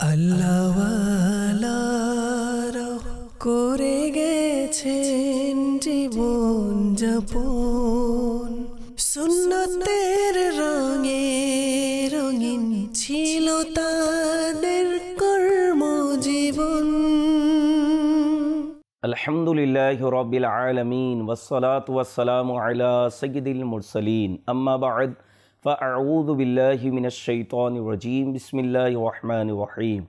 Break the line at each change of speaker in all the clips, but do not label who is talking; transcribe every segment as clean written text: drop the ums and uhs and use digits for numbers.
আল্লাহওয়ালারা করে গেছেন জীবন যাপন, সুন্নতের রঙে রঙিন ছিল তাদের কর্মজীবন।
আলহামদুলিল্লাহি রাব্বিল আলামিন ওয়াসসালাতু ওয়াসসালামু আলা সাইয়্যিদিল মুরসালিন, আম্মা বা'দ, ফাআউযু বিল্লাহি মিনাশ শাইতানির রাজীম। বিসমিল্লাহির রহমানির রহিম।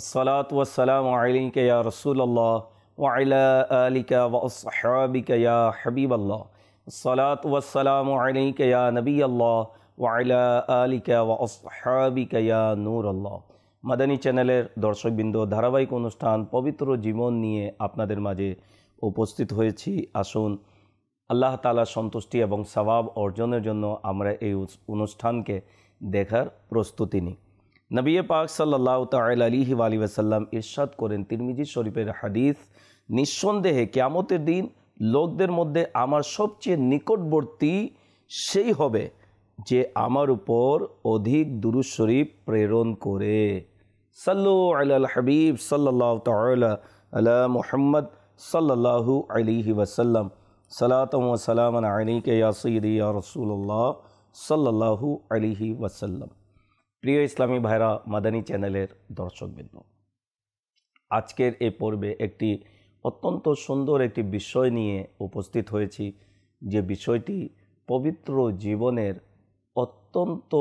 আসসালাতু ওয়াসসালামু আলাইকা ইয়া রাসূলুল্লাহ ওয়া আলা আলিকা ওয়া আসহাবিকা ইয়া হাবিবাল্লাহ। আসসালাতু ওয়াসসালামু আলাইকা ইয়া নবিয়াল্লাহ ওয়া আলা আলিকা ওয়া আসহাবিকা ইয়া নূরাল্লাহ। মাদানী চ্যানেলের দর্শকবৃন্দ, ধারাবাহিক অনুষ্ঠান পবিত্র জীবন নিয়ে আপনাদের মাঝে উপস্থিত হয়েছি। আসুন আল্লাহ তাআলার সন্তুষ্টি এবং সওয়াব অর্জনের জন্য আমরা এই অনুষ্ঠানকে দেখার প্রস্তুতি নিই। নবী পাক সাল্লাল্লাহু তাআলা আলাইহি ওয়াসাল্লাম ইরশাদ করেন, তিরমিজি শরীফের হাদিস, নিঃসন্দেহে কিয়ামতের দিন লোকদের মধ্যে আমার সবচেয়ে নিকটবর্তী সেই হবে যে আমার উপর অধিক দুরূদ শরীফ প্রেরণ করে। সাল্লু আলাল হাবিব সাল্লাল্লাহু তাআলা আলা মুহাম্মদ সাল্লাল্লাহু আলাইহি ওয়াসাল্লাম। সালাতাম ওয়া সালামান আলাইকা ইয়া সাইয়্যিদি ইয়া রাসূলুল্লাহ সাল্লাল্লাহু আলাইহি ওয়াসাল্লাম। প্রিয় ইসলামী ভাইরা, মাদানী চ্যানেলের দর্শকবৃন্দ, আজকের এই পর্বে একটি অত্যন্ত সুন্দর একটি বিষয় নিয়ে উপস্থিত হয়েছি, যে বিষয়টি পবিত্র জীবনের অত্যন্ত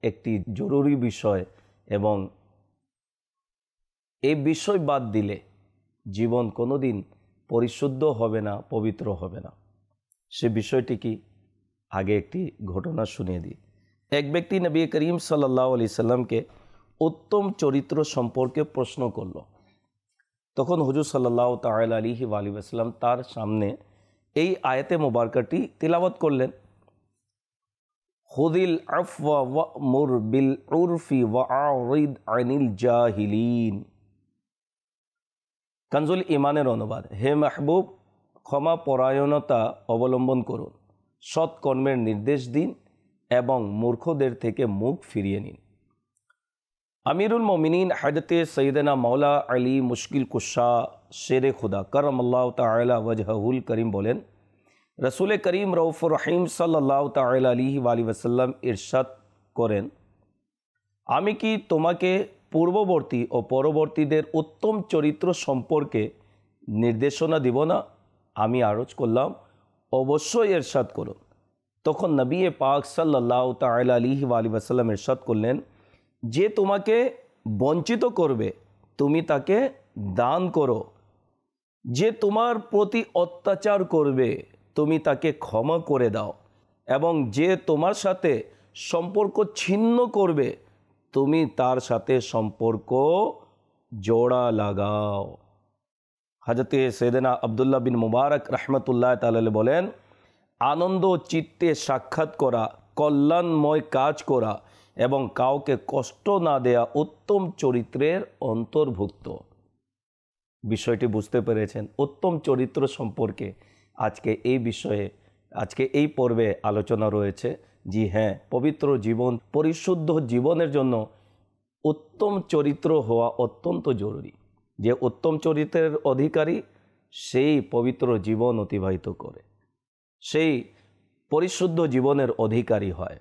একটি জরুরি বিষয় এবং এই বিষয় বাদ দিলে জীবন কোনোদিন পরিশুদ্ধ হবে না, পবিত্র হবে না। সে বিষয়টি কি? আগে একটি ঘটনা শুনিয়ে দিই। এক ব্যক্তি নবী করিম সাল্লাল্লাহু আলাইহি সাল্লামকে উত্তম চরিত্র সম্পর্কে প্রশ্ন করল। তখন হুজুর সাল্লাল্লাহু তাআলা আলাইহি ওয়াসাল্লাম তার সামনে এই আয়াতে মুবারকাটি তিলাওয়াত করলেন। খুযিল আফওয়া ওয়া'মুর বিল উরফি ওয়া'রিদ আনিল জাহিলিন। কানজুল ইমানের অনুবাদ, হে মাহবুব, ক্ষমা পরায়ণতা অবলম্বন করুন, সৎ কর্মের নির্দেশ দিন এবং মূর্খদের থেকে মুখ ফিরিয়ে নিন। আমিরুল মুমিনিন হযরতে সৈয়দনা মাওলা আলী মুশকিল কুশা শেরে খুদা করমাল্লাহু তাআলা ওয়াজহুল করিম বলেন, রসুল করিম রউফুর রহিম সাল্লাল্লাহু তাআলা আলাইহি ওয়াসাল্লাম ইরশাদ করেন, আমি কি তোমাকে পূর্ববর্তী ও পরবর্তীদের উত্তম চরিত্র সম্পর্কে নির্দেশনা দিব না? আমি আরজ করলাম, অবশ্যই ইরশাদ করুন। তখন নবী পাক সাল্লাল্লাহু তাআলা আলাইহি ওয়াসাল্লাম ইরশাদ করলেন, যে তোমাকে বঞ্চিত করবে তুমি তাকে দান করো, যে তোমার প্রতি অত্যাচার করবে তুমি তাকে ক্ষমা করে দাও, এবং যে তোমার সাথে সম্পর্ক ছিন্ন করবে তুমি তার সাথে সম্পর্ক জোড়া লাগাও। হযরতে সৈয়দনা আব্দুল্লাহ বিন মুবারক রাহমাতুল্লাহ তাআলা বলেন, আনন্দ চিত্তে সাক্ষাৎ করা, কল্যাণময় কাজ করা এবং কাউকে কষ্ট না দেয়া উত্তম চরিত্রের অন্তর্ভুক্ত। বিষয়টি বুঝতে পেরেছেন? উত্তম চরিত্র সম্পর্কে আজকে এই বিষয়ে, আজকে এই পর্বে আলোচনা রয়েছে। জি হ্যাঁ, পবিত্র জীবন, পরিশুদ্ধ জীবনের জন্য উত্তম চরিত্র হওয়া অত্যন্ত জরুরি। যে উত্তম চরিত্রের অধিকারী সেই পবিত্র জীবন অতিবাহিত করে, সেই পরিশুদ্ধ জীবনের অধিকারী হয়।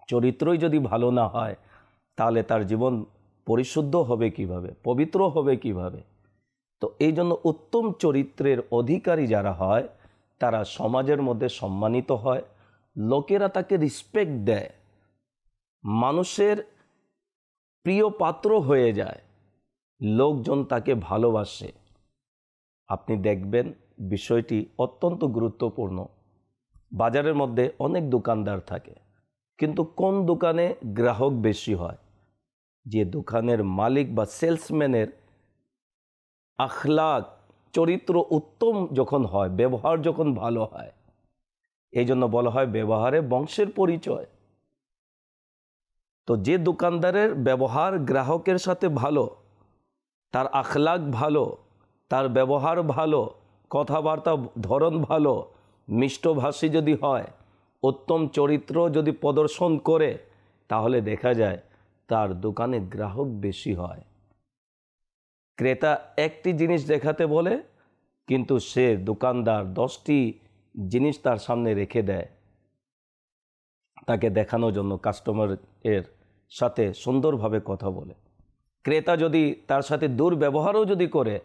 চরিত্রই যদি ভালো না হয় তাহলে তার জীবন পরিশুদ্ধ হবে কিভাবে, পবিত্র হবে কিভাবে? তো এই জন্য উত্তম চরিত্রের অধিকারী যারা হয় তারা সমাজের মধ্যে সম্মানিত হয়, লোকেরা তাকে রিসপেক্ট দেয়, মানুষের প্রিয় পাত্র হয়ে যায়, লোকজন তাকে ভালোবাসে। আপনি দেখবেন বিষয়টি অত্যন্ত গুরুত্বপূর্ণ। বাজারের মধ্যে অনেক দোকানদার থাকে, কিন্তু কোন দোকানে গ্রাহক বেশি হয়? যে দোকানের মালিক বা সেলসম্যানের আখলাক, চরিত্র উত্তম যখন হয়, ব্যবহার যখন ভালো হয়। এই জন্য বলা হয় ব্যবহারে বংশের পরিচয়। তো যে দোকানদারের ব্যবহার গ্রাহকের সাথে ভালো, তার আখলাক ভালো, তার ব্যবহার ভালো, কথাবার্তা ধরন ভালো, মিষ্টভাষী যদি হয়, উত্তম চরিত্র যদি প্রদর্শন করে, তাহলে দেখা যায় তার দোকানে গ্রাহক বেশি হয়। ক্রেতা একটি জিনিস দেখাতে বলে, কিন্তু সে দোকানদার 10টি জিনিস তার সামনে রেখে দেয় তাকে দেখানোর জন্য, কাস্টমারের সাথে সুন্দরভাবে কথা বলে। ক্রেতা যদি তার সাথে দুর্ব্যবহারও যদি করে,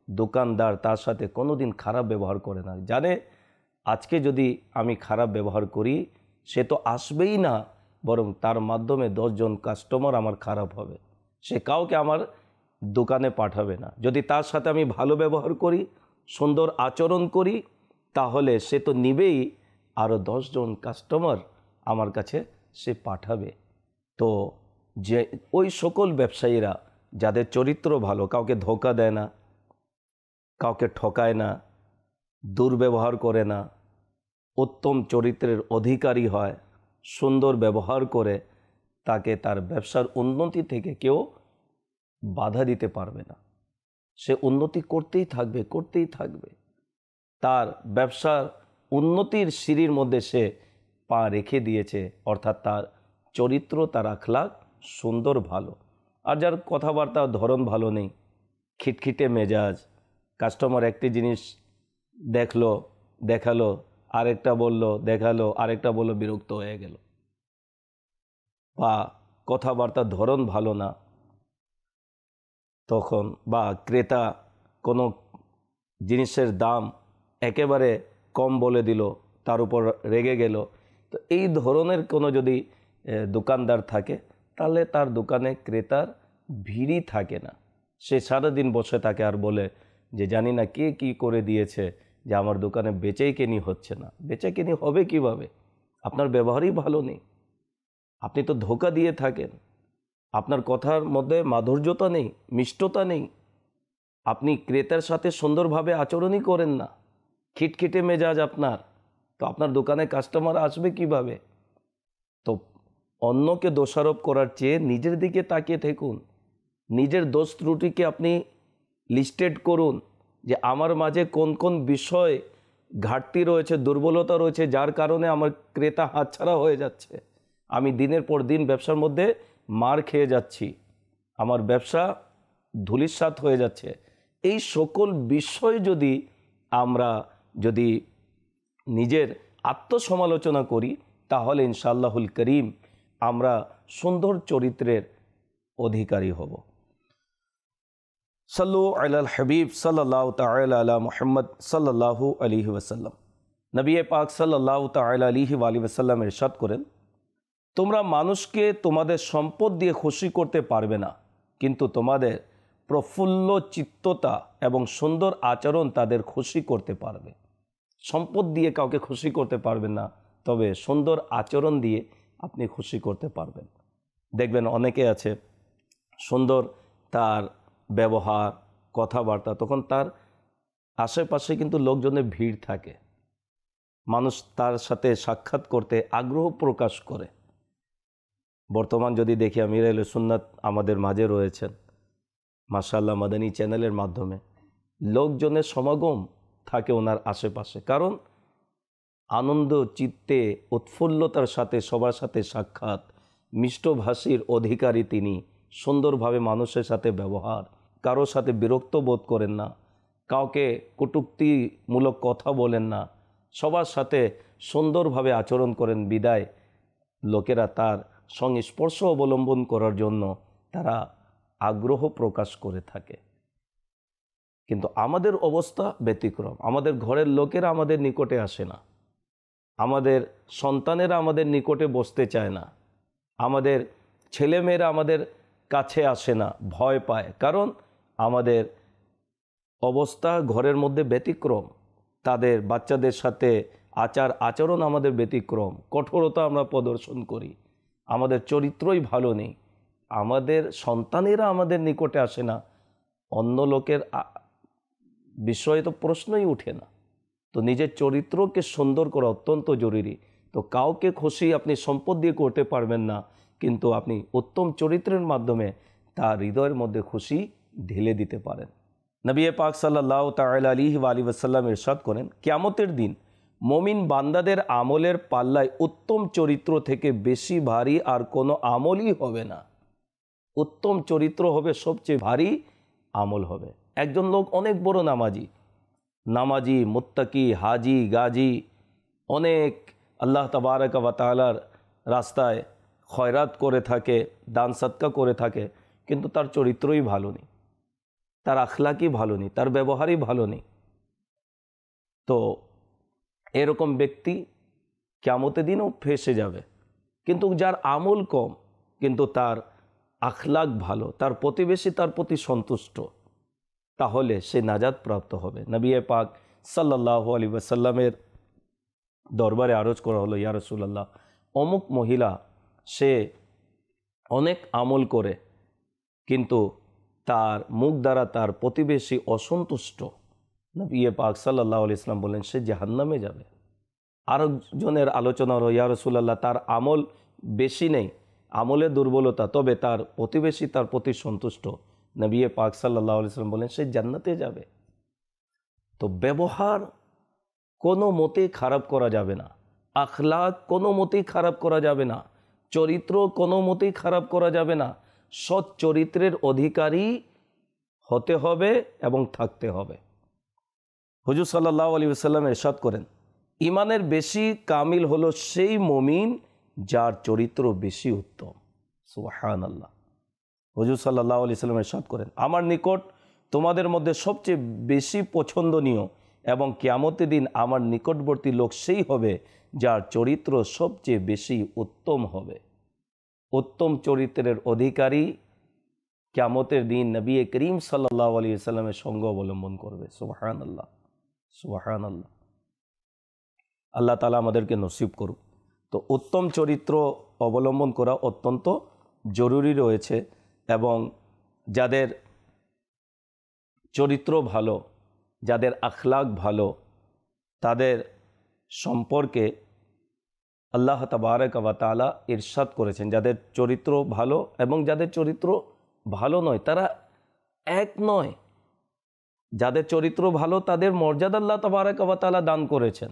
দোকানদার তার সাথে কোনোদিন খারাপ ব্যবহার করে না। জানে আজকে যদি আমি খারাপ ব্যবহার করি, সে তো আসবেই না, বরং তার মাধ্যমে 10 জন কাস্টমার আমার খারাপ হবে, সে কাউকে আমার দোকানে পাঠাবে না। যদি তার সাথে আমি ভালো ব্যবহার করি, সুন্দর আচরণ করি, তাহলে সে তো নিবেই, আরও 10 জন কাস্টমার আমার কাছে সে পাঠাবে। তো যে ওই সকল ব্যবসায়ীরা যাদের চরিত্র ভালো, কাউকে ধোঁকা দেয় না, কাউকে ঠকায় না, দুর্ব্যবহার করে না, উত্তম চরিত্রের অধিকারী হয়, সুন্দর ব্যবহার করে, তাকে তার ব্যবসার উন্নতি থেকে কেউ বাধা দিতে পারবে না। সে উন্নতি করতেই থাকবে, করতেই থাকবে। তার ব্যবসার উন্নতির সিঁড়ির মধ্যে সে পা রেখে দিয়েছে, অর্থাৎ তার চরিত্র, তার আখলাক সুন্দর, ভালো। আর যার কথাবার্তা ধরন ভালো নেই, খিটখিটে মেজাজ, কাস্টমার একটি জিনিস দেখলো, দেখালো, আরেকটা বলল, দেখালো, আরেকটা বলল, বিরক্ত হয়ে গেল, বা কথাবার্তার ধরন ভালো না, তখন বা ক্রেতা কোনো জিনিসের দাম একেবারে কম বলে দিল, তার উপর রেগে গেল, তো এই ধরনের কোনো যদি দোকানদার থাকে, তাহলে তার দোকানে ক্রেতার ভিড়ই থাকে না। সে সারাদিন বসে থাকে আর বলে যে জানি না কে কী করে দিয়েছে যে আমার দোকানে বেচেকেনি হচ্ছে না। বেচেকেনি হবে কিভাবে? আপনার ব্যবহারই ভালো নেই, আপনি তো ধোঁকা দিয়ে থাকেন, আপনার কথার মধ্যে মাধুর্যতা নেই, মিষ্টতা নেই, আপনি ক্রেতার সাথে সুন্দরভাবে আচরণই করেন না, খিটখিটে মেজাজ আপনার, তো আপনার দোকানে কাস্টমার আসবে কিভাবে? তো অন্যকে দোষারোপ করার চেয়ে নিজের দিকে তাকিয়ে থাকুন, নিজের দোষ ত্রুটিকে আপনি লিস্টেড করুন যে আমার মাঝে কোন কোন বিষয় ঘাটতি রয়েছে, দুর্বলতা রয়েছে, যার কারণে আমার ক্রেতা হাতছাড়া হয়ে যাচ্ছে, আমি দিনের পর দিন ব্যবসার মধ্যে মার খেয়ে যাচ্ছি, আমার ব্যবসা ধূলিসাৎ হয়ে যাচ্ছে। এই সকল বিষয় আমরা যদি নিজের আত্মসমালোচনা করি, তাহলে ইনশাআল্লাহুল করিম আমরা সুন্দর চরিত্রের অধিকারী হব। সাল্লু আলাল হাবিব সাল্লাল্লাহু তাআলা আলা মুহাম্মদ সাল্লাল্লাহু আলাইহি ওয়াসাল্লাম। নবী পাক সাল্লাল্লাহু তাআলা আলাইহি ওয়াসাল্লাম ইরশাদ করেন, তোমরা মানুষকে তোমাদের সম্পদ দিয়ে খুশি করতে পারবে না, কিন্তু তোমাদের প্রফুল্ল চিত্ততা এবং সুন্দর আচরণ তাদের খুশি করতে পারবে। সম্পদ দিয়ে কাউকে খুশি করতে পারবেন না, তবে সুন্দর আচরণ দিয়ে আপনি খুশি করতে পারবেন। দেখবেন অনেকে আছে সুন্দর তার ব্যবহার, কথাবার্তা, তখন তার আশেপাশে কিন্তু লোকজনের ভিড় থাকে, মানুষ তার সাথে সাক্ষাৎ করতে আগ্রহ প্রকাশ করে। বর্তমান যদি দেখি, আমির আহলে সুন্নাত আমাদের মাঝে রয়েছেন, মাশাআল্লাহ, মাদানী চ্যানেলের মাধ্যমে লোকজনের সমাগম থাকে ওনার আশেপাশে, কারণ আনন্দ চিত্তে উৎফুল্লতার সাথে সবার সাথে সাক্ষাৎ, মিষ্টভাষীর অধিকারী তিনি, সুন্দরভাবে মানুষের সাথে ব্যবহার, কারোর সাথে বিরক্ত বোধ করেন না, কাউকে কটূক্তিমূলক কথা বলেন না, সবার সাথে সুন্দরভাবে আচরণ করেন, বিদায় লোকেরা তার সংস্পর্শ অবলম্বন করার জন্য তারা আগ্রহ প্রকাশ করে থাকে। কিন্তু আমাদের অবস্থা ব্যতিক্রম। আমাদের ঘরের লোকেরা আমাদের নিকটে আসে না, আমাদের সন্তানেরা আমাদের নিকটে বসতে চায় না, আমাদের ছেলেমেয়েরা আমাদের কাছে আসে না, ভয় পায়, কারণ আমাদের অবস্থা ঘরের মধ্যে ব্যতিক্রম। তাদের বাচ্চাদের সাথে আচরণ আমাদের ব্যতিক্রম, কঠোরতা আমরা প্রদর্শন করি, আমাদের চরিত্রই ভালো নেই, আমাদের সন্তানেরা আমাদের নিকটে আসে না, অন্য লোকের বিষয়ে তো প্রশ্নই উঠে না। তো নিজের চরিত্রকে সুন্দর করা অত্যন্ত জরুরি। তো কাউকে খুশি আপনি সম্পদ দিয়ে করতে পারবেন না, কিন্তু আপনি উত্তম চরিত্রের মাধ্যমে তার হৃদয়ের মধ্যে খুশি ঢেলে দিতে পারেন। নবী পাক সাল্লাল্লাহু তাআলা আলাইহি ওয়াসাল্লাম ইরশাদ করেন, কিয়ামতের দিন মুমিন বান্দাদের আমলের পাল্লায় উত্তম চরিত্র থেকে বেশি ভারী আর কোনো আমলই হবে না। উত্তম চরিত্র হবে সবচেয়ে ভারী আমল হবে। একজন লোক অনেক বড় নামাজি, মুত্তাকি, হাজি, গাজি, অনেক আল্লাহ তাবারক ওয়া তাআলার রাস্তায় খয়রাত করে থাকে, দান সদকা করে থাকে, কিন্তু তার চরিত্রই ভালো নেই, তার আখলাকই ভালো নেই, তার ব্যবহারই ভালো নেই। তো এরকম ব্যক্তি কিয়ামতের দিনও ফেঁসে যাবে। কিন্তু যার আমল কম কিন্তু তার আখলাক ভালো, তার প্রতিবেশী তার প্রতি সন্তুষ্ট, তাহলে সে নাজাত প্রাপ্ত হবে। নবী পাক সাল্লাল্লাহু আলাইহি ওয়াসাল্লামের দরবারে আরজ করা হলো, ইয়া রাসূলুল্লাহ, অমুক মহিলা সে অনেক আমল করে কিন্তু তার মুখ দ্বারা তার প্রতিবেশী অসন্তুষ্ট। নবী পাক সাল্লাল্লাহু আলাইহি ওয়াসাল্লাম বলেন সে জাহান্নামে যাবে। আরেকজনের আলোচনা হলো, ইয়া রাসূলুল্লাহ, তার আমল বেশি নেই, আমলে দুর্বলতা, তবে তার প্রতিবেশী তার প্রতি সন্তুষ্ট। নবী পাক সাল্লাল্লাহু আলাইহি ওয়াসাল্লাম বলেন সে জান্নাতে যাবে। তো ব্যবহার কোনো মতেই খারাপ করা যাবে না, আখলাক কোনো মতেই খারাপ করা যাবে না, চরিত্র কোনো মতেই খারাপ করা যাবে না। সৎ চরিত্রের অধিকারী হতে হবে এবং থাকতে হবে। হুজুর সাল্লাল্লাহু আলাইহি ওয়াসাল্লাম ইরশাদ করেন, ইমানের বেশি কামিল হলো সেই মুমিন যার চরিত্র বেশি উত্তম। সুবহানাল্লাহ। হুজুর সাল্লাল্লাহু আলাইহি ওয়াসাল্লাম ইরশাদ করেন, আমার নিকট তোমাদের মধ্যে সবচেয়ে বেশি পছন্দনীয় এবং কিয়ামতের দিন আমার নিকটবর্তী লোক সেই হবে যার চরিত্র সবচেয়ে বেশি উত্তম হবে। উত্তম চরিত্রের অধিকারী কিয়ামতের দিন নবী করিম সাল্লাল্লাহু আলাইহি ওয়াসাল্লামের সঙ্গ অবলম্বন করবে। সুবহানাল্লাহ, সুবহানাল্লাহ। আল্লাহ তাআলা আমাদেরকে নসিব করুক। তো উত্তম চরিত্র অবলম্বন করা অত্যন্ত জরুরি রয়েছে, এবং যাদের চরিত্র ভালো, যাদের আখলাক ভালো, তাদের সম্পর্কে আল্লাহ তাবারক ওয়া তাআলা ইরশাদ করেছেন, যাদের চরিত্র ভালো এবং যাদের চরিত্র ভালো নয় তারা এক নয়। যাদের চরিত্র ভালো তাদের মর্যাদা আল্লাহ তাবারক ওয়া তাআলা দান করেছেন।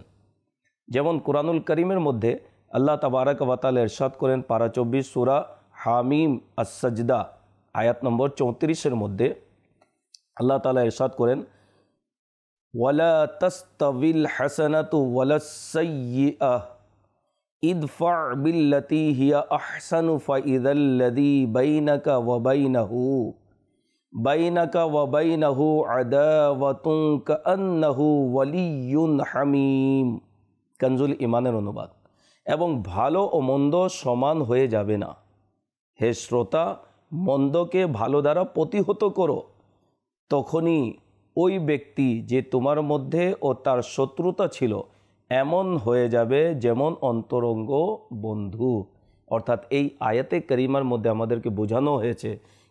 যেমন কুরআনুল কারীমের মধ্যে আল্লাহ তাবারক ওয়া তাআলা ইরশাদ করেন, পারা 24 সূরা হামিম আস-সাজদা আয়াত নম্বর 34-এর মধ্যে আল্লাহ তাআলা ইরশাদ করেন, ওয়ালা তাস্তাবিল হাসানাতু ওয়ালাস সাইয়্যিআহ ইদফা বিল্লাতী হিয়া আহসানু ফাইযাল্লাযী বাইনাকা ওয়া বাইনাহু আদাওয়াতুন কাআন্নাহু ওয়ালিয়্যুন হামীম। কানজুল ঈমানের অনুবাদ। এবং ভালো ও মন্দ সমান হয়ে যাবে না। হে শ্রোতা, মন্দকে ভালো দ্বারা প্রতিহত করো, তখনই ওই ব্যক্তি যে তোমার মধ্যে ও তার শত্রুতা ছিল এমন হয়ে যাবে যেমন অন্তরঙ্গ বন্ধু। অর্থাৎ এই আয়াতে কারিমার মধ্যে আমাদেরকে বোঝানো হয়েছে,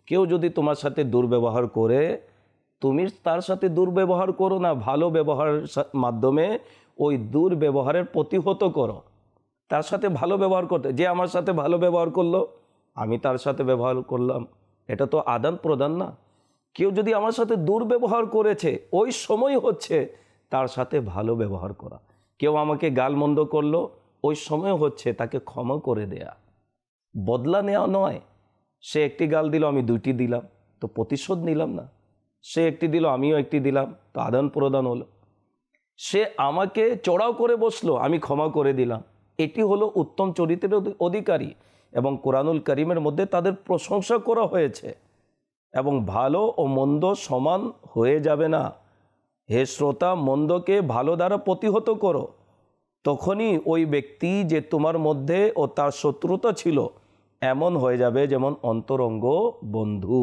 কেউ যদি তোমার সাথে দুর্ব্যবহার করে তুমি তার সাথে দুর্ব্যবহার করো না, ভালো ব্যবহারের মাধ্যমে ওই দুর্ব্যবহারের প্রতিহত করো। তার সাথে ভালো ব্যবহার করতে, যে আমার সাথে ভালো ব্যবহার করলো আমি তার সাথে ব্যবহার করলাম, এটা তো আদান প্রদান না। কেউ যদি আমার সাথে দুর্ব্যবহার করেছে ওই সময় হচ্ছে তার সাথে ভালো ব্যবহার করা। কেউ আমাকে গালমন্দ করলো ওই সময় হচ্ছে তাকে ক্ষমা করে দেয়া, বদলা নেওয়া নয়। সে একটি গাল দিল আমি দুইটি দিলাম, তো প্রতিশোধ নিলাম না। সে একটি দিল আমিও একটি দিলাম, তো আদান প্রদান হলো। সে আমাকে চড়াও করে বসলো আমি ক্ষমা করে দিলাম, এটি হলো উত্তম চরিত্রের অধিকারী। এবং কোরআনুল কারীমের মধ্যে তাদের প্রশংসা করা হয়েছে। এবং ভালো ও মন্দ সমান হয়ে যাবে না। হে শ্রোতা, মন্দকে ভালো দ্বারা প্রতিহত করো, তখনই ওই ব্যক্তি যে তোমার মধ্যে ও তার শত্রুতা ছিল এমন হয়ে যাবে যেমন অন্তরঙ্গ বন্ধু।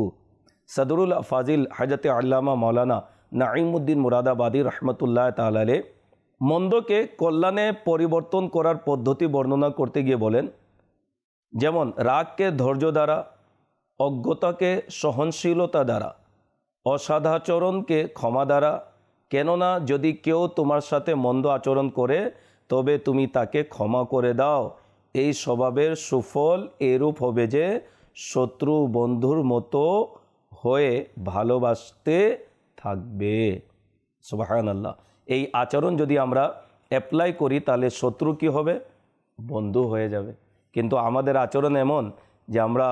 সদরুল ফাজিল হযরত আল্লামা মাওলানা নাঈমউদ্দিন মুরাদাবাদী রহমতুল্লাহ তাআলা আলাইহি মন্দকে কল্যাণে পরিবর্তন করার পদ্ধতি বর্ণনা করতে গিয়ে বলেন, যেমন রাগকে ধৈর্য দ্বারা, অজ্ঞতাকে সহনশীলতা দ্বারা, অসদাচরণকে ক্ষমা দ্বারা। কেননা যদি কেউ তোমার সাথে মন্দ আচরণ করে তবে তুমি তাকে ক্ষমা করে দাও, এই স্বভাবের সুফল এরূপ হবে যে শত্রু বন্ধুর মতো হয়ে ভালোবাসতে থাকবে। সুবহানাল্লাহ। এই আচরণ যদি আমরা অ্যাপ্লাই করি তাহলে শত্রু কি হবে? বন্ধু হয়ে যাবে। কিন্তু আমাদের আচরণ এমন যে আমরা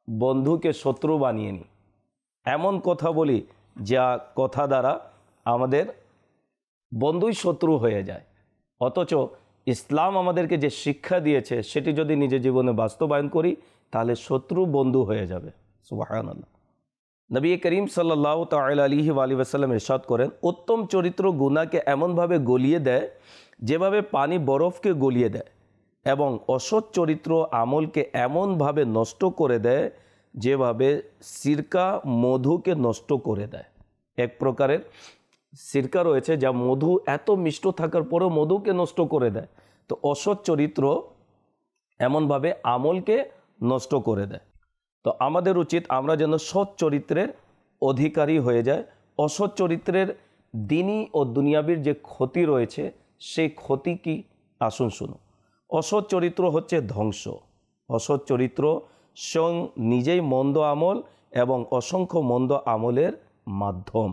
বন্ধুকে শত্রু বানিয়ে নিই, এমন কথা বলি যা কথা দ্বারা আমাদের বন্ধুই শত্রু হয়ে যায়। অথচ ইসলাম আমাদেরকে যে শিক্ষা দিয়েছে সেটি যদি নিজের জীবনে বাস্তবায়ন করি তাহলে শত্রু বন্ধু হয়ে যাবে। সুবহানাল্লাহ। নবী করিম সাল্লাল্লাহু তাআলা আলাইহি ওয়াসাল্লাম ইরশাদ করেন, উত্তম চরিত্র গুনাহকে এমনভাবে গলিয়ে দেয় যেভাবে পানি বরফকে গলিয়ে দেয়, এবং অসৎ চরিত্র আমলকে এমনভাবে নষ্ট করে দেয় যেভাবে সিরকা মধুকে নষ্ট করে দেয়। এক প্রকারের সিরকা রয়েছে যা মধু এত মিষ্ট থাকার পরেও মধুকে নষ্ট করে দেয়। তো অসৎ চরিত্র এমনভাবে আমলকে নষ্ট করে দেয়। তো আমাদের উচিত আমরা যেন সৎ চরিত্রের অধিকারী হয়ে যায়। অসৎ চরিত্রের দিনী ও দুনিয়াবির যে ক্ষতি রয়েছে সেই ক্ষতি কি আসুন শুনুন। অসৎ চরিত্র হচ্ছে ধ্বংস। অসৎ চরিত্র স্বয়ং নিজেই মন্দ আমল এবং অসংখ্য মন্দ আমলের মাধ্যম।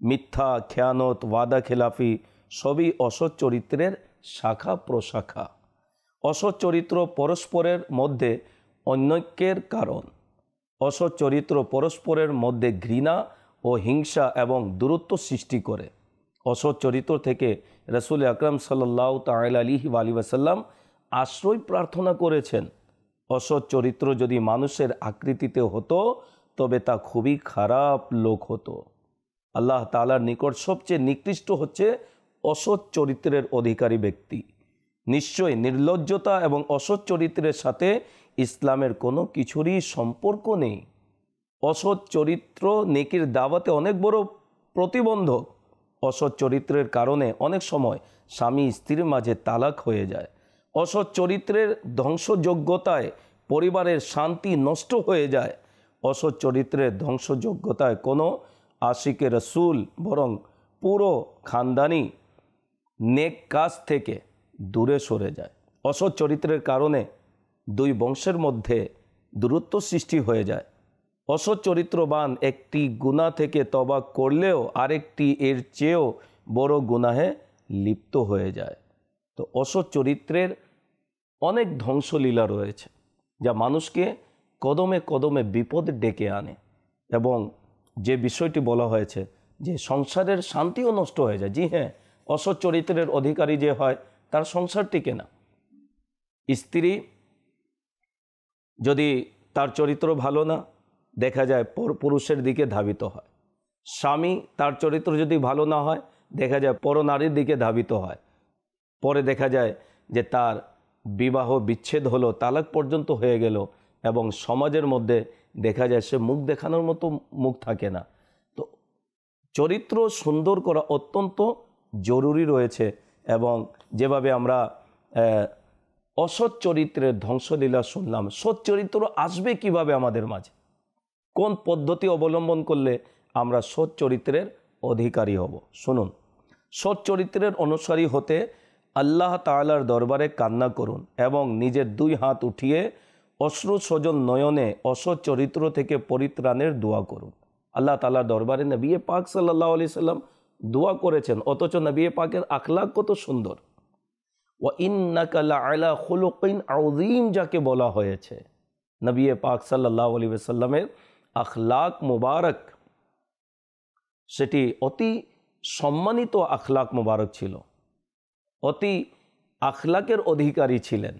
মিথ্যা, খেয়ানত, ওয়াদা খেলাফি সবই অসৎ চরিত্রের শাখা প্রশাখা। অসৎ চরিত্র পরস্পরের মধ্যে অনৈক্যের কারণ। অসৎ চরিত্র পরস্পরের মধ্যে ঘৃণা ও হিংসা এবং দূরত্ব সৃষ্টি করে। অসৎ চরিত্র থেকে রাসূল আকরাম সাল্লাল্লাহু তাআলা আলাইহি ওয়াসাল্লাম আশ্রয় প্রার্থনা করেছেন। অসৎ চরিত্র যদি মানুষের আকৃতিতে হতো তবে তা খুবই খারাপ লোক হতো। আল্লাহ তাআলার নিকট সবচেয়ে নিকৃষ্ট হচ্ছে অসৎ চরিত্রের অধিকারী ব্যক্তি। নিশ্চয় নির্লজ্জতা এবং অসৎ চরিত্রের সাথে ইসলামের কোনো কিছুরই সম্পর্ক নেই। অসৎ চরিত্র নেকির দাওয়াতে অনেক বড় প্রতিবন্ধক। অসৎ চরিত্রের কারণে অনেক সময় স্বামী স্ত্রীর মাঝে তালাক হয়ে যায়। অসৎ চরিত্রের ধ্বংসযোগ্যতায় পরিবারের শান্তি নষ্ট হয়ে যায়। অসৎ চরিত্রের ধ্বংসযোগ্যতায় কোনো আশিকে রসুল বরং পুরো খানদানি নেক কাজ থেকে দূরে সরে যায়। অসৎ চরিত্রের কারণে দুই বংশের মধ্যে দূরত্ব সৃষ্টি হয়ে যায়। অসৎ চরিত্রবান একটি গুনাহ থেকে তওবা করলেও আরেকটি এর চেয়েও বড় গুনাহে লিপ্ত হয়ে যায়। তো অসৎ চরিত্রের অনেক ধ্বংসলীলা রয়েছে যা মানুষকে কদমে কদমে বিপদ ডেকে আনে, এবং যে বিষয়টি বলা হয়েছে যে সংসারের শান্তিও নষ্ট হয়ে যায়। জি হ্যাঁ, অসৎ চরিত্রের অধিকারী যে হয় তার সংসার টিকে না। স্ত্রী যদি তার চরিত্র ভালো না, দেখা যায় পুরুষের দিকে ধাবিত হয়। স্বামী তার চরিত্র যদি ভালো না হয়, দেখা যায় পরনারীর দিকে ধাবিত হয়। পরে দেখা যায় যে তার বিবাহ বিচ্ছেদ হলো, তালাক পর্যন্ত হয়ে গেল, এবং সমাজের মধ্যে দেখা যায় সে মুখ দেখানোর মতো মুখ থাকে না। তো চরিত্র সুন্দর করা অত্যন্ত জরুরি রয়েছে। এবং যেভাবে আমরা অসৎ চরিত্রের ধ্বংসলীলা শুনলাম, সৎ চরিত্র আসবে কিভাবে আমাদের মাঝে, কোন পদ্ধতি অবলম্বন করলে আমরা সৎ চরিত্রের অধিকারী হব। শুনুন, সৎ চরিত্রের অনুসারী হতে আল্লাহ তাআলার দরবারে কান্না করুন এবং নিজের দুই হাত উঠিয়ে অশ্রু সজল নয়নে অসৎ চরিত্র থেকে পরিত্রাণের দোয়া করুন। আল্লাহ তাআলার দরবারে নবী পাক সাল্লাল্লাহু আলাইহি সাল্লাম দোয়া করেছেন, অথচ নবী পাকের আখলাক কত সুন্দর। ওয়া ইন্নাকা লাআলা খুলুকিন আযীম যাকে বলা হয়েছে, নবী পাক সাল্লাল্লাহু আলাইহি ওয়াসাল্লামের আখলাক মুবারক সেটি অতি সম্মানিত আখলাক মুবারক ছিল, অতি আখলাকের অধিকারী ছিলেন।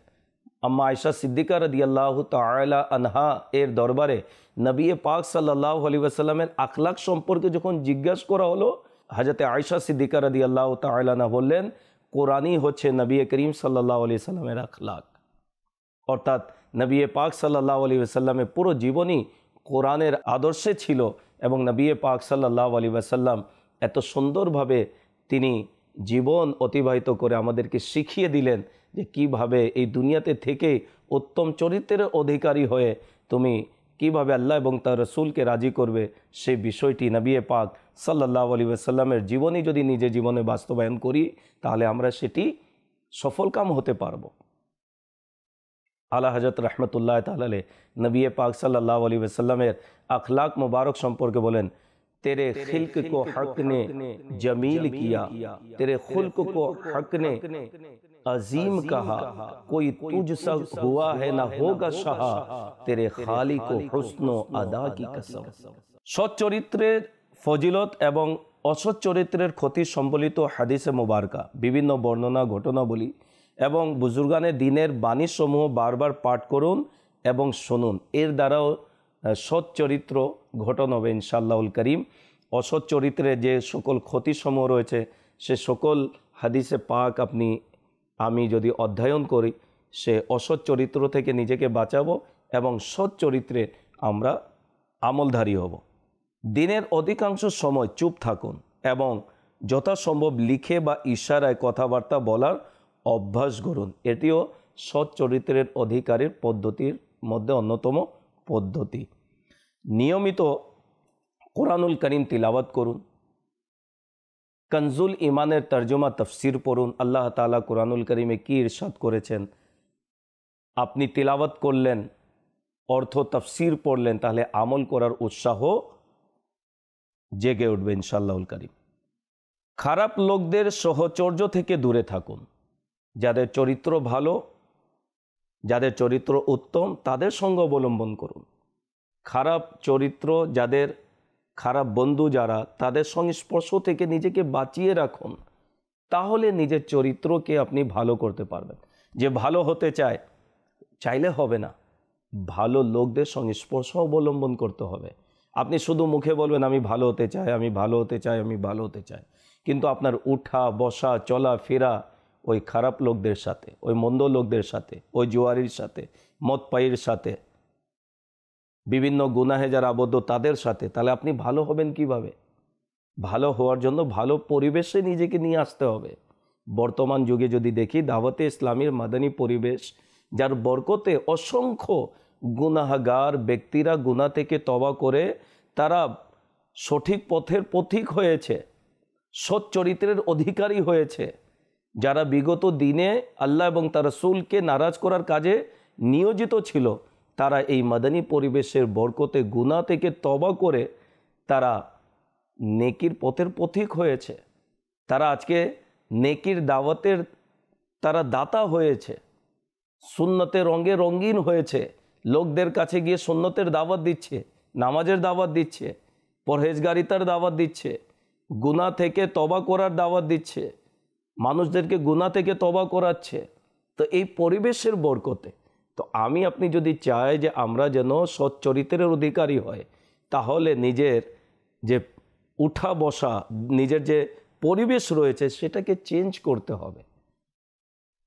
আম্মা আয়েশা সিদ্দিকা রাদিয়াল্লাহু তাআলা আনহা এর দরবারে নবী পাক সাল্লাল্লাহু আলাইহি ওয়াসাল্লামের আখলাক সম্পর্কে যখন জিজ্ঞাসা করা হলো, হযরতে আয়েশা সিদ্দিকা রাদিয়াল্লাহু তাআলা আনহা বললেন, কোরআনই হচ্ছে নবী করিম সাল্লাল্লাহু আলাইহি ওয়াসাল্লামের আখলাক। অর্থাৎ নবী পাক সাল্লাল্লাহু আলাইহি ওয়াসাল্লামের পুরো জীবনই কোরআনের আদর্শে ছিল, এবং নবী পাক সাল্লাল্লাহু আলাইহি ওয়াসাল্লাম এত সুন্দরভাবে তিনি জীবন অতিবাহিত করে আমাদেরকে শিখিয়ে দিলেন যে কিভাবে এই দুনিয়াতে থেকে উত্তম চরিত্রের অধিকারী হয়ে তুমি কিভাবে আল্লাহ এবং তার রাসূলকে রাজি করবে। সেই বিষয়টি নবী পাক সাল্লাল্লাহু আলাইহি ওয়াসাল্লামের জীবনী যদি নিজের জীবনে বাস্তবায়ন করি তাহলে আমরা সেটি সফলকাম হতে পারবো। আলা হযরত রাহমাতুল্লাহ তাআলা আলাইহি নবী পাক সাল্লাল্লাহু আলাইহি ওয়াসাল্লামের আখলাক মুবারক সম্পর্কে বলেন, तेरे खिल्क को हक ने जमील किया, तेरे खुल्क को हक ने अजीम कहा, कोई तुझसा हुआ है ना होगा शाह, तेरे खालिक को हुस्न अदा की कसम। সৎ চরিত্রের ফজিলত এবং অসৎ চরিত্রের ক্ষতি সম্বলিত হাদিসে মুবারকা, বিভিন্ন বর্ণনা ঘটনাবলী এবং বুজুর্গানের দিনের বাণীসমূহ বারবার পাঠ করুন এবং শুনুন। এর দ্বারাও সৎ চরিত্র ঘটন হবে ইনশাআল্লাহুল করিম। অসৎ চরিত্রের যে সকল ক্ষতিসমূহ রয়েছে সে সকল হাদিসে পাক আমি যদি অধ্যয়ন করি, সে অসৎ চরিত্র থেকে নিজেকে বাঁচাবো এবং সৎ চরিত্রে আমরা আমলধারী হব। দিনের অধিকাংশ সময় চুপ থাকুন এবং যথাসম্ভব লিখে বা ইশারায় কথাবার্তা বলার অভ্যাস করুন। এটিও সৎ চরিত্রের অধিকারীর পদ্ধতির মধ্যে অন্যতম পদ্ধতি। নিয়মিত কোরআনুল করিম তিলাওয়াত করুন। কনজুল ইমানের তর্জমা তফসির পড়ুন। আল্লাহ তাআলা কোরআনুল করিমে কি ইরশাদ করেছেন, আপনি তিলাওয়াত করলেন, অর্থ তফসির পড়লেন, তাহলে আমল করার উৎসাহ জেগে উঠবে ইনশাআল্লাহুল করিম। খারাপ লোকদের সহচর্য থেকে দূরে থাকুন। যাদের চরিত্র ভালো, যাদের চরিত্র উত্তম, তাদের সঙ্গ অবলম্বন করুন। খারাপ চরিত্র যাদের, খারাপ বন্ধু যারা, তাদের সংস্পর্শ থেকে নিজেকে বাঁচিয়ে রাখুন। তাহলে নিজের চরিত্রকে আপনি ভালো করতে পারবেন। যে ভালো হতে চায়, চাইলে হবে না, ভালো লোকদের সংস্পর্শ অবলম্বন করতে হবে। আপনি শুধু মুখে বলবেন আমি ভালো হতে চাই, আমি ভালো হতে চাই, আমি ভালো হতে চাই, কিন্তু আপনার উঠা বসা চলা ফেরা ওই খারাপ লোকদের সাথে, ওই মন্দ লোকদের সাথে, ওই জুয়ারির সাথে, মদ পাইয়ের সাথে, বিভিন্ন গুনাহে যারা আবদ্ধ তাদের সাথে, তাহলে আপনি ভালো হবেন কিভাবে? ভালো হওয়ার জন্য ভালো পরিবেশে নিজেকে নিয়ে আসতে হবে। বর্তমান যুগে যদি দেখি, দাওয়াতে ইসলামীর মাদানী পরিবেশ, যার বরকতে অসংখ্য গুনাহগার ব্যক্তিরা গুনাহ থেকে তওবা করে তারা সঠিক পথের পথিক হয়েছে, সৎ চরিত্রের অধিকারী হয়েছে। যারা বিগত দিনে আল্লাহ এবং তার রাসূলকে নারাজ করার কাজে নিয়োজিত ছিল, তারা এই মাদানী পরিবেশের বরকতে গুনাহ থেকে তওবা করে তারা নেকির পথের পথিক হয়েছে। তারা আজকে নেকির দাওয়াতের তারা দাতা হয়েছে, সুন্নতের রঙে রঙিন হয়েছে। লোকদের কাছে গিয়ে সুন্নতের দাওয়াত দিচ্ছে, নামাজের দাওয়াত দিচ্ছে, পরহেজগারিতার দাওয়াত দিচ্ছে, গুনাহ থেকে তওবা করার দাওয়াত দিচ্ছে, মানুষদেরকে গুনাহ থেকে তওবা করাচ্ছে। তো এই পরিবেশের বরকতে তো আপনি যদি চাই যে আমরা যেন সৎ চরিত্রের অধিকারী হয়, তাহলে নিজের যে উঠা বসা, নিজের যে পরিবেশ রয়েছে সেটাকে চেঞ্জ করতে হবে।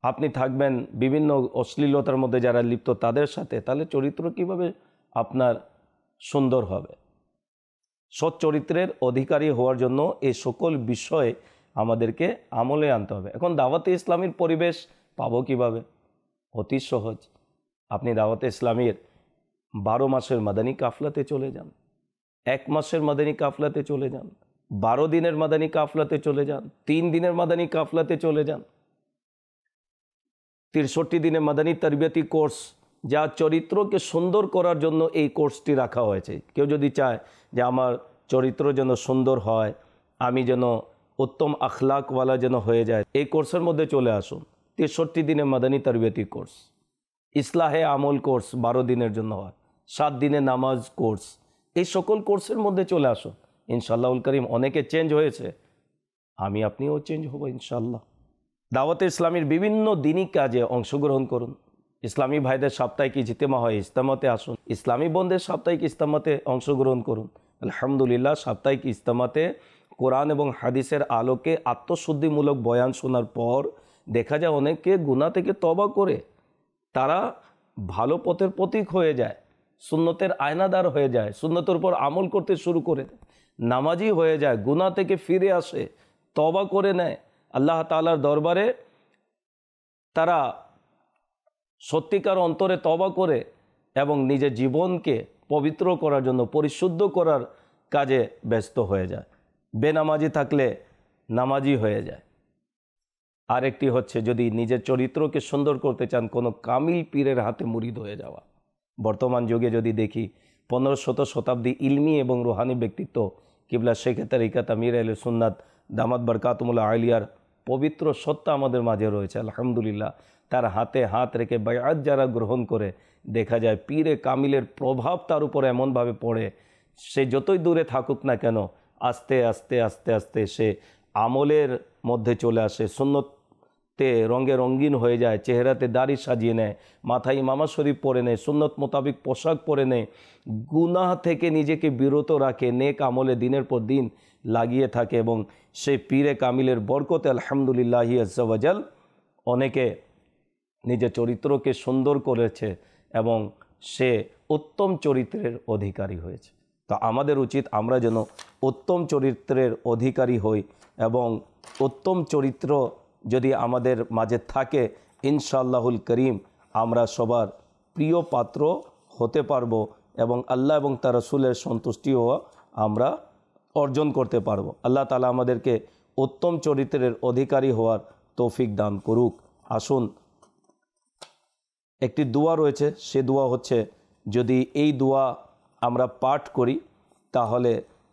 আপনি থাকবেন বিভিন্ন অশ্লীলতার মধ্যে যারা লিপ্ত তাদের সাথে, তাহলে চরিত্র কিভাবে আপনার সুন্দর হবে? সৎ চরিত্রের অধিকারী হওয়ার জন্য এই সকল বিষয় আমাদেরকে আমলে আনতে হবে। এখন দাওয়াতে ইসলামীর পরিবেশ পাবো কিভাবে? অতি সহজ। আপনি দাওয়াতে ইসলামীর 12 মাসের মাদানী কাফলাতে চলে যান, 1 মাসের মাদানী কাফলাতে চলে যান, 12 দিনের মাদানী কাফলাতে চলে যান, 3 দিনের মাদানী কাফলাতে চলে যান, 63 দিনের মাদানী তরবিয়তি কোর্স, যা চরিত্রকে সুন্দর করার জন্য এই কোর্সটি রাখা হয়েছে। কেউ যদি চায় যে আমার চরিত্র যেন সুন্দর হয়, আমি যেন উত্তম আখলাকওয়ালা যেন হয়ে যায়, এই কোর্সের মধ্যে চলে আসুন। 63 দিনের মাদানী তরবিয়তি কোর্স, ইসলাহে আমল কোর্স 12 দিনের জন্য হয়, 7 দিনের নামাজ কোর্স, এই সকল কোর্সের মধ্যে চলে আসুন। ইনশাআল্লাহুল করিম অনেকে চেঞ্জ হয়েছে, আপনিও চেঞ্জ হব ইনশাআল্লাহ। দাওয়াতে ইসলামীর বিভিন্ন দিনী কাজে অংশগ্রহণ করুন। ইসলামী ভাইদের সাপ্তাহিক ইজতেমা হয়, ইজতেমাতে আসুন। ইসলামী বোনদের সাপ্তাহিক ইজতেমাতে অংশগ্রহণ করুন। আলহামদুলিল্লাহ, সাপ্তাহিক ইজতেমাতে কোরআন এবং হাদিসের আলোকে আত্মশুদ্ধিমূলক বয়ান শোনার পর দেখা যায় অনেকে গুনাহ থেকে তওবা করে তারা ভালো পথের পথিক হয়ে যায়, সুন্নতের আয়নাদার হয়ে যায়, সুন্নতের উপর আমল করতে শুরু করে দেয়, নামাজি হয়ে যায়, গুনাহ থেকে ফিরে আসে, তওবা করে নেয়, আল্লাহ তাআলার দরবারে তারা সত্যিকার অন্তরে তওবা করে এবং নিজের জীবনকে পবিত্র করার জন্য, পরিশুদ্ধ করার কাজে ব্যস্ত হয়ে যায়। বেনামাজি থাকলে নামাজি হয়ে যায়। আরেকটি হচ্ছে, যদি নিজের চরিত্রকে সুন্দর করতে চান, কোনো কামিল পীরের হাতে মুরিদ হয়ে যাওয়া। বর্তমান যুগে যদি দেখি, 15শত শতাব্দী ইলমি এবং রুহানি ব্যক্তিত্ব কিবলা শেখ তরিকাত আমির আহলে সুন্নাত দামাত বরকাতুমুল্লাহ আলিয়ার পবিত্র সত্তা আমাদের মাঝে রয়েছে আলহামদুলিল্লাহ। তার হাতে হাত রেখে বায়াত যারা গ্রহণ করে, দেখা যায় পীরে কামিলের প্রভাব তার উপর এমনভাবে পড়ে, সে যতই দূরে থাকুক না কেন আস্তে আস্তে আস্তে আস্তে সে আমলের মধ্যে চলে আসে, সুন্নতে রঙে রঙিন হয়ে যায়, চেহারাতে দাড়ি সাজিয়ে নেয়, মাথায় ইমামা শরীফ পরে নেয়, সুন্নত মোতাবিক পোশাক পরে নেয়, গুনাহ থেকে নিজেকে বিরত রাখে, নেক আমলে দিনের পর দিন লাগিয়ে থাকে এবং সেই পীরে কামিলের বরকতে আলহামদুলিল্লাহি আজ্জা ওয়াজাল অনেকে নিজের চরিত্রকে সুন্দর করেছে এবং সে উত্তম চরিত্রের অধিকারী হয়েছে। তো আমাদের উচিত আমরা যেন উত্তম চরিত্রের অধিকারী হই এবং উত্তম চরিত্র যদি আমাদের মাঝে থাকে ইনশাআল্লাহুল করিম আমরা সবার প্রিয় পাত্র হতে পারবো এবং আল্লাহ এবং তার রাসূলের সন্তুষ্টিও আমরা অর্জন করতে পারবো। আল্লাহ তাআলা আমাদেরকে উত্তম চরিত্রের অধিকারী হওয়ার তৌফিক দান করুক। আসুন, একটি দোয়া রয়েছে, সে দোয়া হচ্ছে, যদি এই দোয়া আমরা পাঠ করি তাহলে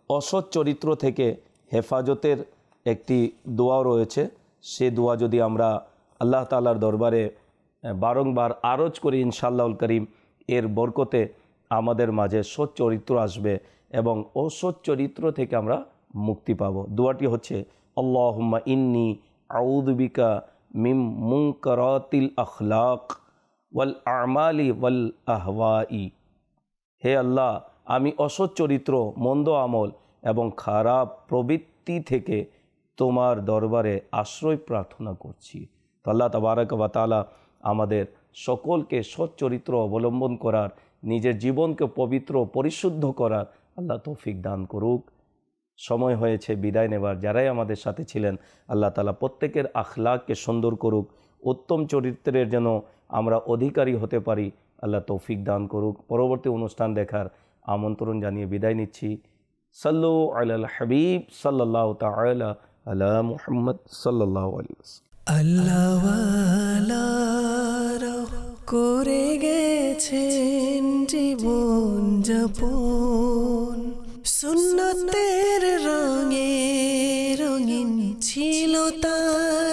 অসৎ চরিত্র থেকে হেফাজতের একটি দোয়া রয়েছে। সে দোয়া যদি আমরা আল্লাহ তাআলার দরবারে বারংবার আরজ করি ইনশাআল্লাহুল করিম, এর বরকতে আমাদের মাঝে সৎ চরিত্র আসবে এবং অসৎ চরিত্র থেকে আমরা মুক্তি পাব। দোয়াটি হচ্ছে, আল্লাহুম্মা ইন্নী আউযু বিকা মিন মুনকারাতিল আখলাক ওয়াল আমালি ওয়াল আহওয়াই। হে আল্লাহ, আমি অসৎ চরিত্র, মন্দ আমল এবং খারাপ প্রবৃত্তি থেকে তোমার দরবারে আশ্রয় প্রার্থনা করছি। তো আল্লাহ তাবারাক ওয়া তাআলা আমাদের সকলকে সৎ চরিত্র অবলম্বন করার, নিজের জীবনকে পবিত্র পরিশুদ্ধ করার আল্লাহ তৌফিক দান করুক। সময় হয়েছে বিদায় নেবার। যারাই আমাদের সাথে ছিলেন আল্লাহ তাআলা প্রত্যেকের আখলাককে সুন্দর করুক, উত্তম চরিত্রের যেন আমরা অধিকারী হতে পারি, আল্লাহ তৌফিক দান করুক। পরবর্তী অনুষ্ঠান দেখার আমন্ত্রণ জানিয়ে বিদায় নিচ্ছি। সাল্লু আলাল হাবিব সাল্লাল্লাহু তাআলা আলা মুহাম্মদ সাল্লাল্লাহু আলাইহি ওয়াসাল্লাম।
আল্লাহ ওয়ালারা করে গেছেন জীবন যাপন, সুন্নতের রঙে রঙিন ছিল তার